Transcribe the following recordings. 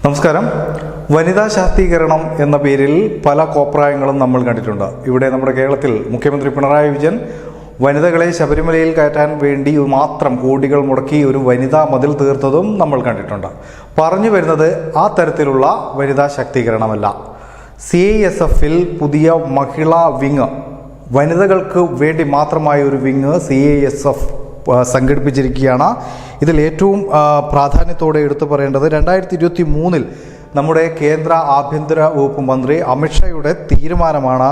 നമസ്കാരം. വനിതാ ശാക്തീകരണം എന്ന പേരിൽ പല കോപ്രായങ്ങളും നമ്മൾ കണ്ടിട്ടുണ്ട്. ഇവിടെ നമ്മുടെ കേരളത്തിൽ മുഖ്യമന്ത്രി പിണറായി വിജയൻ വനിതകളെ ശബരിമലയിൽ കയറ്റാൻ വേണ്ടി മാത്രം കോടികൾ മുടക്കി ഒരു വനിതാ മതിൽ തീർത്തതും നമ്മൾ കണ്ടിട്ടുണ്ട്. പറഞ്ഞു വരുന്നത് ആ തരത്തിലുള്ള വനിതാ ശാക്തീകരണമല്ല. CISFൽ പുതിയ മഹിളാ വിങ്, വനിതകൾക്ക് വേണ്ടി മാത്രമായ ഒരു വിങ് CISF സംഘടിപ്പിച്ചിരിക്കുകയാണ്. ഇതിൽ ഏറ്റവും പ്രാധാന്യത്തോടെ എടുത്തു പറയേണ്ടത് 2023 നമ്മുടെ കേന്ദ്ര ആഭ്യന്തര വകുപ്പ് മന്ത്രി അമിത്ഷായുടെ തീരുമാനമാണ്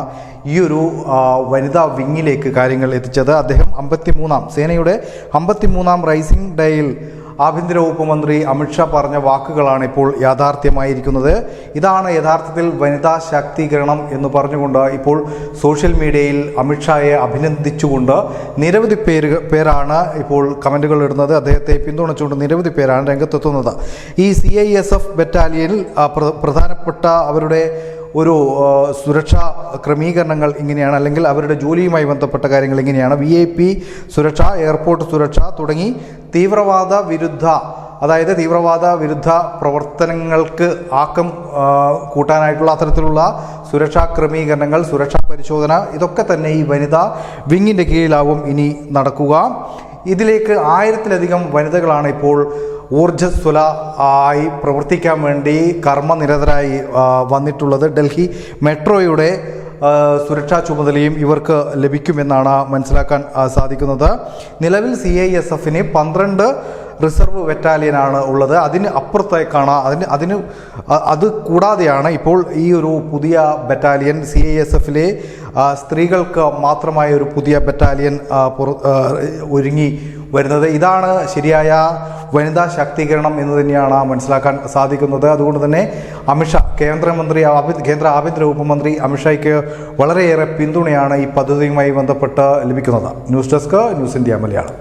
ഈ ഒരു വനിതാ വിങ്ങിലേക്ക് കാര്യങ്ങൾ എത്തിച്ചത്. അദ്ദേഹം സേനയുടെ 53ാം റൈസിംഗ് ഡേയിൽ ആഭ്യന്തര വകുപ്പ് മന്ത്രി അമിത്ഷാ പറഞ്ഞ വാക്കുകളാണ് ഇപ്പോൾ യാഥാർത്ഥ്യമായിരിക്കുന്നത്. ഇതാണ് യഥാർത്ഥത്തിൽ വനിതാ ശാക്തീകരണം എന്ന് പറഞ്ഞുകൊണ്ട് ഇപ്പോൾ സോഷ്യൽ മീഡിയയിൽ അമിത്ഷായെ അഭിനന്ദിച്ചുകൊണ്ട് നിരവധി പേരാണ് ഇപ്പോൾ കമൻറ്റുകൾ ഇടുന്നത്. അദ്ദേഹത്തെ പിന്തുണച്ചുകൊണ്ട് നിരവധി പേരാണ് രംഗത്തെത്തുന്നത്. ഈ CISF ബറ്റാലിയനിൽ പ്രധാനപ്പെട്ട അവരുടെ ഒരു സുരക്ഷാ ക്രമീകരണങ്ങൾ ഇങ്ങനെയാണ്, അല്ലെങ്കിൽ അവരുടെ ജോലിയുമായി ബന്ധപ്പെട്ട കാര്യങ്ങൾ ഇങ്ങനെയാണ്. VIP സുരക്ഷ, എയർപോർട്ട് സുരക്ഷ തുടങ്ങി തീവ്രവാദ വിരുദ്ധ പ്രവർത്തനങ്ങൾക്ക് ആക്കം കൂട്ടാനായിട്ടുള്ള അത്തരത്തിലുള്ള സുരക്ഷാ ക്രമീകരണങ്ങൾ, സുരക്ഷാ പരിശോധന, ഇതൊക്കെ തന്നെ ഈ വനിതാ വിങ്ങിൻ്റെ കീഴിലാവും ഇനി നടക്കുക. ഇതിലേക്ക് 1000-ലധികം വനിതകളാണ് ഇപ്പോൾ ഊർജ്ജസ്വല ആയി പ്രവർത്തിക്കാൻ വേണ്ടി കർമ്മനിരതരായി വന്നിട്ടുള്ളത്. ഡൽഹി മെട്രോയുടെ സുരക്ഷാ ചുമതലയും ഇവർക്ക് ലഭിക്കുമെന്നാണ് മനസ്സിലാക്കാൻ സാധിക്കുന്നത്. നിലവിൽ CISFന് 12 റിസർവ് ബറ്റാലിയനാണ് ഉള്ളത്. അതിന് അപ്പുറത്തേക്കാണ് അത് കൂടാതെയാണ് ഇപ്പോൾ ഈ ഒരു പുതിയ ബറ്റാലിയൻ CISFലെ സ്ത്രീകൾക്ക് മാത്രമായ ഒരു പുതിയ ബറ്റാലിയൻ ഒരുങ്ങി വരുന്നത്. ഇതാണ് ശരിയായ വനിതാ ശാക്തീകരണം എന്ന് തന്നെയാണ് മനസ്സിലാക്കാൻ സാധിക്കുന്നത്. അതുകൊണ്ട് തന്നെ അമിത്ഷാ, കേന്ദ്ര ആഭ്യന്തര വകുപ്പ് മന്ത്രി അമിത്ഷായ്ക്ക് വളരെയേറെ പിന്തുണയാണ് ഈ പദ്ധതിയുമായി ബന്ധപ്പെട്ട് ലഭിക്കുന്നത്. News desk, news India Malayalam.